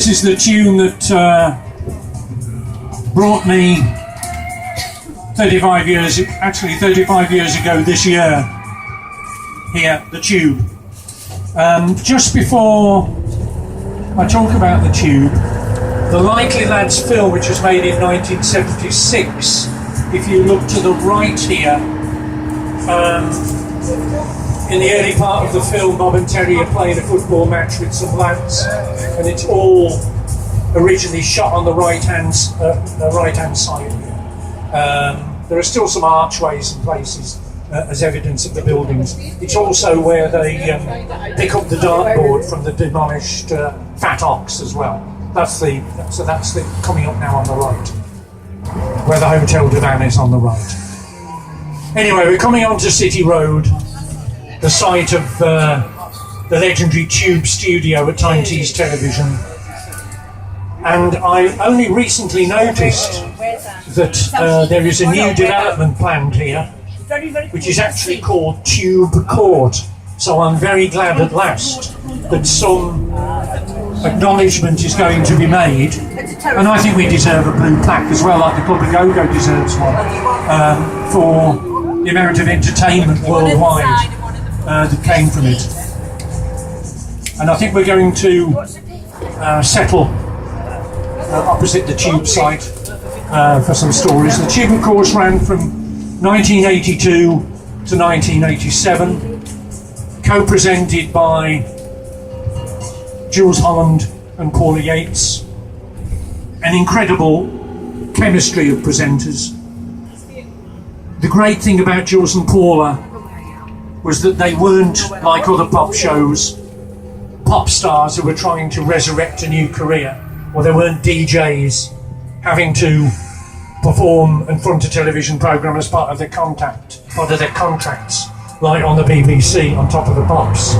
This is the tune that brought me 35 years ago this year, here, the Tube. Just before I talk about the Tube, the Likely Lads film, which was made in 1976, if you look to the right here, in the early part of the film, Bob and Terry are playing a football match with some lads, and it's all originally shot on the right-hand side here. There are still some archways and places as evidence of the buildings. It's also where they pick up the dartboard from the demolished Fat Ox as well. That's the coming up now on the right, where the Hotel Divan is on the right. Anyway, we're coming onto City Road, the site of the legendary Tube studio at Tyne Television. And I only recently noticed that there is a new development planned here, which is actually called Tube Court. So I'm very glad at last that some acknowledgement is going to be made. And I think we deserve a blue plaque as well, like the Club of Go-Go deserves one, for the amount of entertainment worldwide that came from it. And I think we're going to settle opposite the Tube site for some stories. The Tube, of course, ran from 1982 to 1987, co-presented by Jules Holland and Paula Yates. An incredible chemistry of presenters. The great thing about Jules and Paula was that they weren't like other pop shows, pop stars who were trying to resurrect a new career, or they weren't DJs having to perform in front of a television programme as part of their contracts, like on the BBC on Top of the Pops.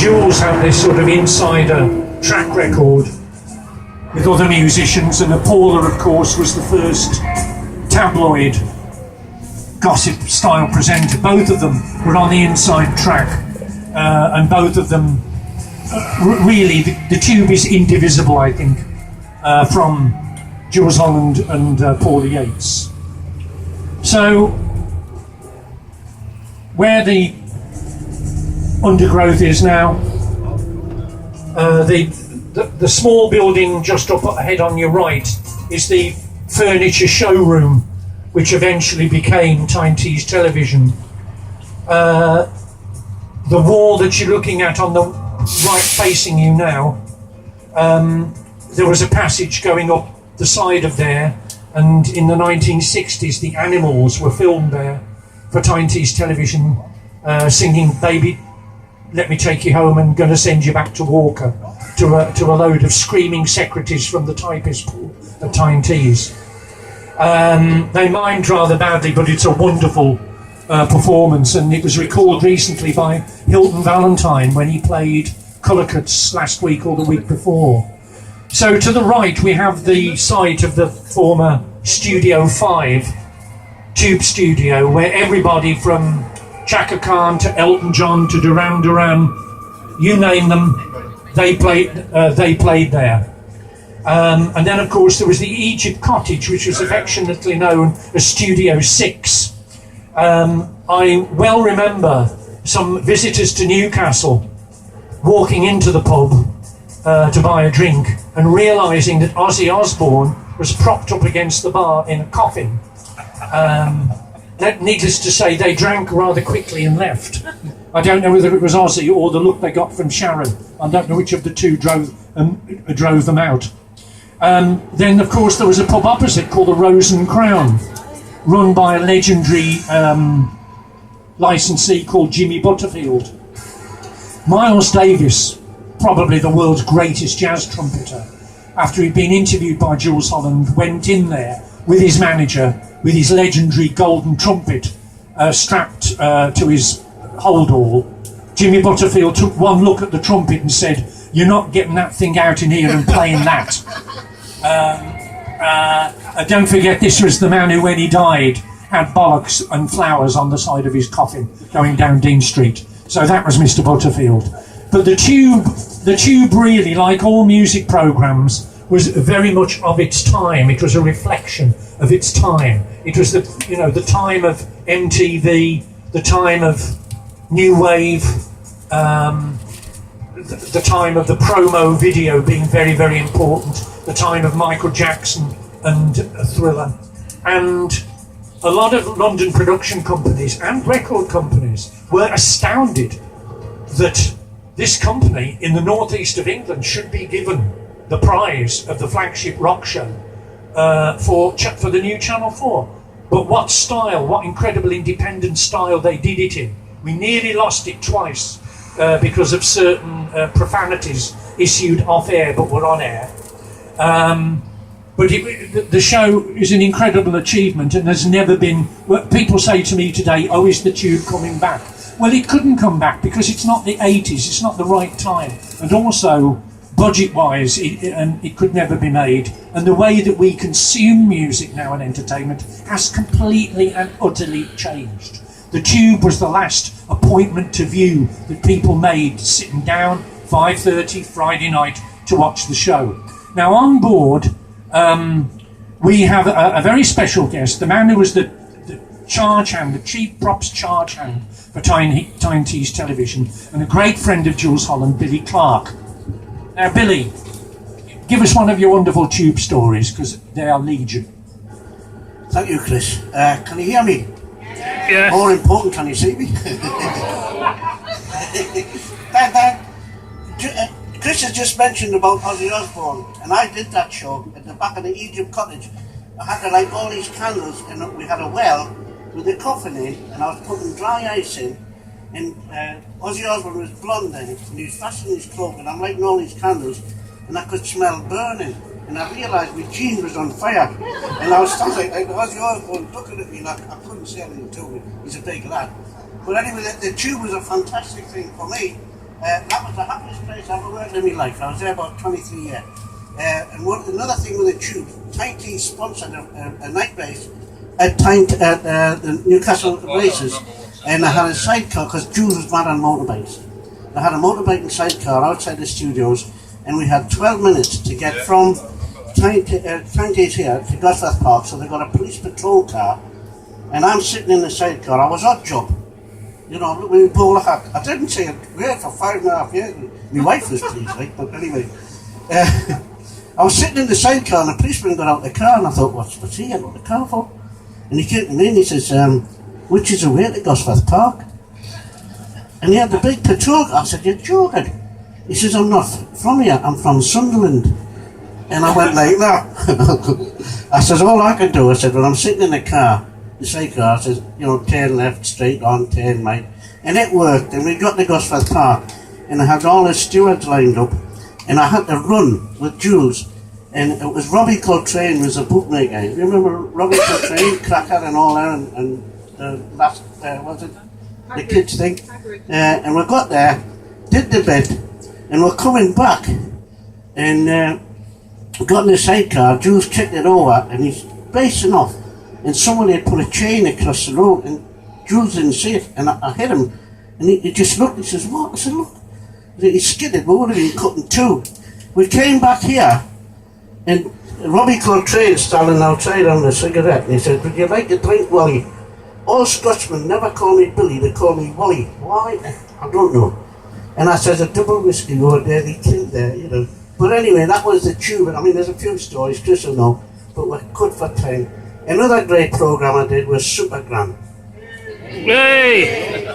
Jules had this sort of insider track record with other musicians, and Paula, of course, was the first tabloid gossip style presenter. Both of them were on the inside track, and both of them really, the Tube is indivisible, I think, from Jules Holland and Paula Yates. So where the undergrowth is now, the small building just up ahead on your right is the furniture showroom, which eventually became Tyne Television. The wall that you're looking at on the right facing you now, there was a passage going up the side of there, and in the 1960s the Animals were filmed there for Tyne Television, singing "Baby, Let Me Take You Home and Gonna Send You Back to Walker" to a load of screaming secretaries from the typist pool at Tyne Tees. They mimed rather badly, but it's a wonderful performance, and it was recalled recently by Hilton Valentine when he played Cullercuts last week or the week before. So to the right we have the site of the former Studio 5 Tube studio, where everybody from Chaka Khan to Elton John to Duran Duran, you name them, they played there. And then, of course, there was the Egypt Cottage, which was affectionately known as Studio 6. I well remember some visitors to Newcastle walking into the pub to buy a drink and realising that Ozzy Osbourne was propped up against the bar in a coffin. Needless to say, they drank rather quickly and left. I don't know whether it was Ozzy or the look they got from Sharon. I don't know which of the two drove them out. Then, of course, there was a pub opposite called the Rose and Crown, run by a legendary licensee called Jimmy Butterfield. Miles Davis, probably the world's greatest jazz trumpeter, after he'd been interviewed by Jules Holland, went in there with his manager, with his legendary golden trumpet strapped to his holdall. Jimmy Butterfield took one look at the trumpet and said, "You're not getting that thing out in here and playing that." Don't forget, this was the man who, when he died, had bollocks and flowers on the side of his coffin going down Dean Street. So that was Mr. Butterfield. But the Tube really, like all music programmes, was very much of its time. It was a reflection of its time. It was the time of MTV, the time of New Wave, the time of the promo video being very, very important, the time of Michael Jackson and Thriller. And a lot of London production companies and record companies were astounded that this company in the northeast of England should be given the prize of the flagship rock show for the new Channel 4. But what style, what incredible independent style they did it in. We nearly lost it twice because of certain profanities issued off air but were on air. But the show is an incredible achievement, and there's never been... People say to me today, oh, is the Tube coming back? Well, it couldn't come back because it's not the 80s, it's not the right time. And also, budget-wise, it could never be made. And the way that we consume music now and entertainment has completely and utterly changed. The Tube was the last appointment to view that people made sitting down 5:30 Friday night to watch the show. Now on board, we have a very special guest, the man who was the charge hand, the chief props charge hand for Tyne T's television, and a great friend of Jules Holland, Billy Clark. Now, Billy, give us one of your wonderful Tube stories, because they are legion. Thank you, Chris. Can you hear me? Yes. More important, can you see me? Chris has just mentioned about Ozzy Osbourne, and I did that show at the back of the Egypt cottage. I had to light all these candles, and we had a well with a coffin in, and I was putting dry ice in, and Ozzy Osbourne was blonde then, and he was fastening his cloak, and I'm lighting all these candles, and I could smell burning, and I realised my jean was on fire, and I was standing like Ozzy Osbourne looking at me like I couldn't say anything to him. He's a big lad. But anyway, the Tube was a fantastic thing for me. That was the happiest place I ever worked in my life. I was there about 23 years. And another thing with the Tube, Tyne sponsored a night race at the Newcastle races, and I had a sidecar because Jules was mad on motorbikes. I had a motorbike sidecar outside the studios, and we had 12 minutes to get from Tyne here to Gosforth Park. So they got a police patrol car, and I'm sitting in the sidecar. I was odd job. You know, when you pull I didn't say a word for 5.5 years. My wife was pleased, right? But anyway, I was sitting in the sidecar and the policeman got out of the car, and I thought, what's he out of the car for? And he came to me and he says, which is the way to Gosforth Park? And he had the big patrol car. I said, you're joking. He says, I'm not from here, I'm from Sunderland. And I went like that. I said, all I can do, I said, when I'm sitting in the car, the sidecar, I said, you know, turn left, straight on, turn right. And it worked, and we got to Gosforth Park, and I had all the stewards lined up, and I had to run with Jules, and it was Robbie Coltrane was a bookmaker. You remember Robbie Coltrane, Cracker and all that, and the last, was it, the kids thing? And we got there, did the bit, and we're coming back, and we got in the sidecar, Jules kicked it over, and he's racing off. And someone had put a chain across the road, and Jules didn't see it, and I hit him, and he just looked, he says, what? I said, look, he skidded, we would have been cut in two. We came back here, and Robbie Coltrane standing outside on a cigarette, and he said, would you like a drink, Wally? All Scotsmen never call me Billy, they call me Wally. Why? I don't know. And I said, a double whiskey over there, they think there, you know. But anyway, that was the Tube. I mean, there's a few stories, Chris will know, but we're good for time. Another great programme I did was Super Gran. Hey!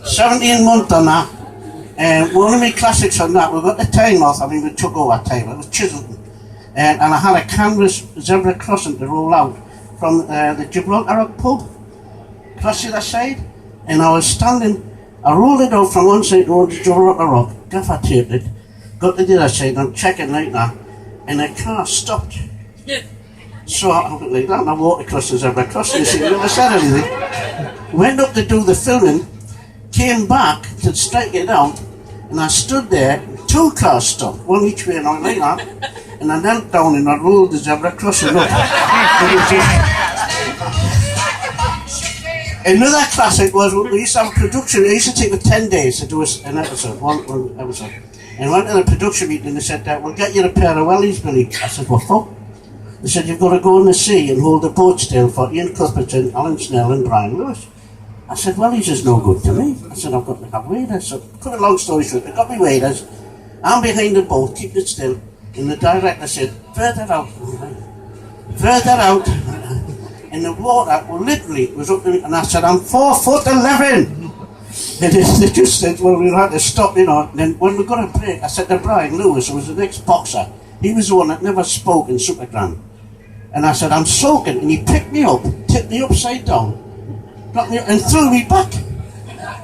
17 months on that. One of my classics on that, we got the time off, I mean we took over time, it was Chiselton. And I had a canvas zebra crossing to roll out from the Gibraltar pub, across the other side. And I was standing, I rolled it out from one side to the Gibraltar Rock, gaffer taped it, got to the other side, I'm checking like that, and the car stopped. So I went like that, and I walked across the zebra crossing, and he never said anything. Went up to do the filming, came back to straighten it out, and I stood there, two cars stopped, one each way, and I went like that, and I knelt down and I rolled the zebra crossing up. Another classic was we used to have a production. It used to take 10 days to do an episode, one episode. And went to the production meeting and they said, we'll get you a pair of wellies, Billy. I said, what for? They said, you've got to go in the sea and hold the boat still for Ian Cuthbertson, Alan Snell and Brian Lewis. I said, wellies is no good to me. I said, I've got to have waders. So, cut a long story short, they got me waders. I'm behind the boat, keeping it still. And the director said, further out. And the water literally was up to me. And I said, I'm 4'11". And they just said, well, we'll have to stop, And then when we got a break, I said to Brian Lewis, who was the next boxer, he was the one that never spoke in Super Gran. And I said, I'm soaking. And he picked me up, tipped me upside down, got me up, and threw me back.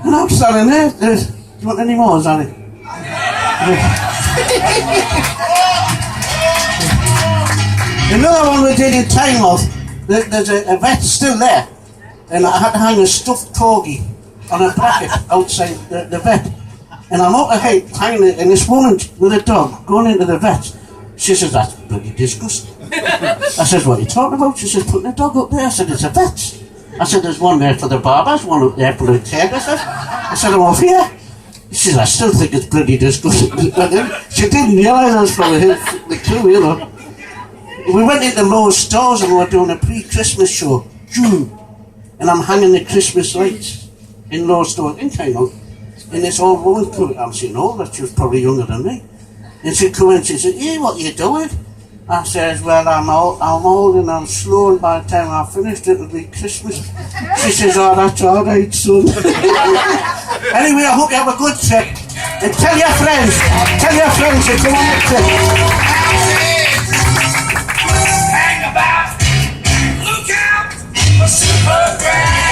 And I'm standing there. Do you want any more, Zanny? Another one we did in Tyne, there's a vet still there. And I had to hang a stuffed corgi on a bracket outside the vet. And I'm out ahead, Tyne, and this woman with a dog going into the vet. She says, that's bloody disgusting. I said, what are you talking about? She says, putting a dog up there. I said, it's a vet. I said, there's one there for the barbers, one up there for the hairdressers. I said, I'm off here. She says, I still think it's bloody disgusting. She didn't realise I was from the clue, We went into Lowe's stores and we were doing a pre-Christmas show, June. And I'm hanging the Christmas lights in Lowe's store in Tyne. And this old woman come, I'm saying older, she was probably younger than me. And she come in and she said, hey, what are you doing? I says, well, I'm old and I'm slow, and by the time I finished it'll be Christmas. She says, oh, that's all right, son. Anyway, I hope you have a good trip. And tell your friends to come on the trip. Hang about, look out for Super Gran.